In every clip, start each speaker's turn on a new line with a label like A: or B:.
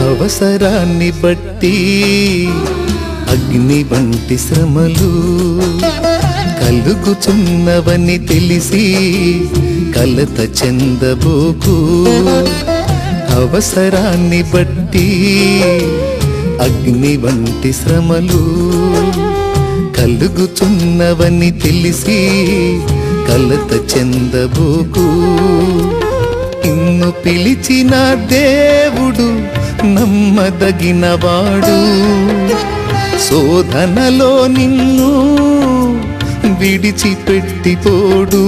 A: అవసరాన్ని బట్టి అగ్ని వంటి శ్రమలు కలుగుచున్నవని తెలిసి కలత చెందబోకు. అవసరాన్ని బట్టి అగ్ని వంటి శ్రమలు కలుగుచున్నవని తెలిసి కలత చెందబోకు. నిన్ను పిలిచిన దేవుడు నమ్మదగినవాడు, శోధనలో నిన్ను విడిచిపెట్టిపోడు.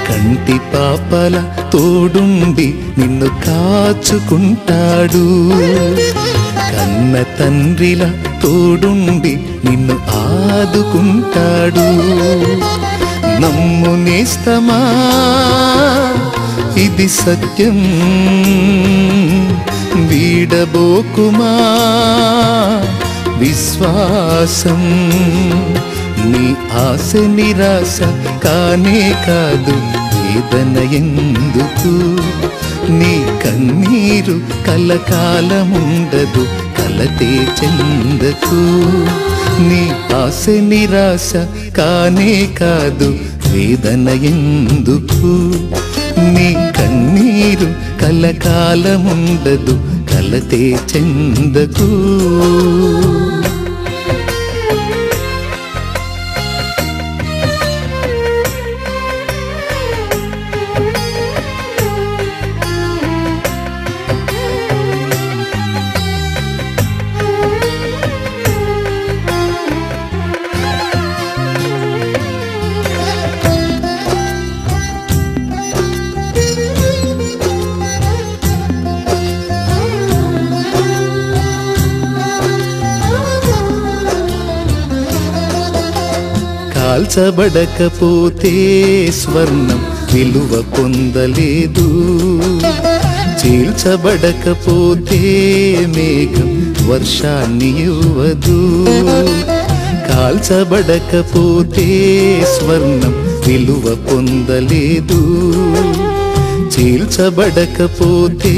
A: కంటి పాపల తోడుండి నిన్ను కాచుకుంటాడు, కన్న తండ్రిలా తోడుండి నిన్ను ఆదుకుంటాడు. నమ్ము నేస్తమా, ఇది సత్యం, వీడబోకుమా విశ్వాసం. నీ ఆశ నిరాశ కానే కాదు, వేదన ఎందుకు? నీ కన్నీరు కలకాలముండదు, కలతే చెందకు. నీ ఆశ నిరాశ కానే కాదు, వేదన ఎందుకు? నీ కన్నీరు కలకాలముండదు, కలతే చెందకు. కాల్చబడకపోతే స్వర్ణం విలువ పొందలేదు, చీల్చబడకపోతే మేఘం వర్షాన్ని ఇవ్వదు. కాల్చబడకపోతే స్వర్ణం విలువ పొందలేదు, చీల్చబడకపోతే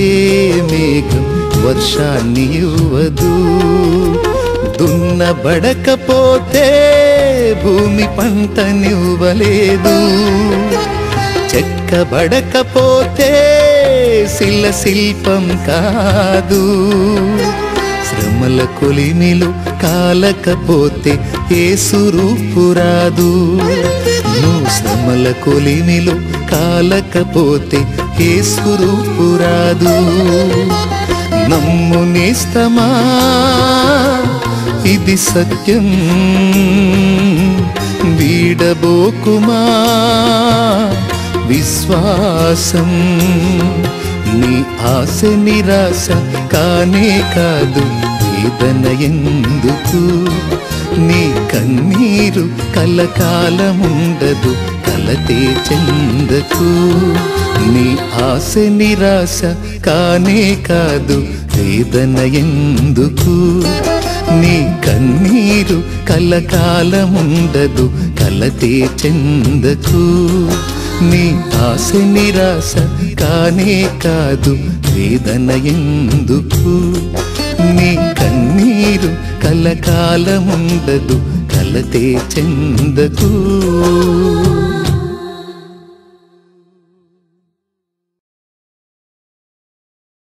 A: మేఘం వర్షాన్ని ఇవ్వదు. దున్నబడకపోతే భూమి పంటనివ్వలేదు, చెక్కబడకపోతే శిల శిల్పం కాదు. శ్రమల కొలిమిలు కాలకపోతే యేసు రూపు రాదు. నువ్వు శ్రమల కొలిమిలు కాలకపోతే యేసు రూపు రాదు. నమ్ము నేస్తమా, ఇది సత్యం, వీడబోకుమా విశ్వాసం. నీ ఆశ నిరాశ కానే కాదు, వేదన ఎందుకు? నీ కన్నీరు కలకాలముండదు, కలతే చెందకు. నీ ఆశ నిరాశ కానే కాదు, వేదన ఎందుకు? నీ కన్నీరు కలకాలముండదు, కలతే చెందకు. నీ ఆశ నిరాశ కానే కాదు, వేదన ఎందుకు? నీ కన్నీరు కలకాలముండదు, కలతే చెందకు.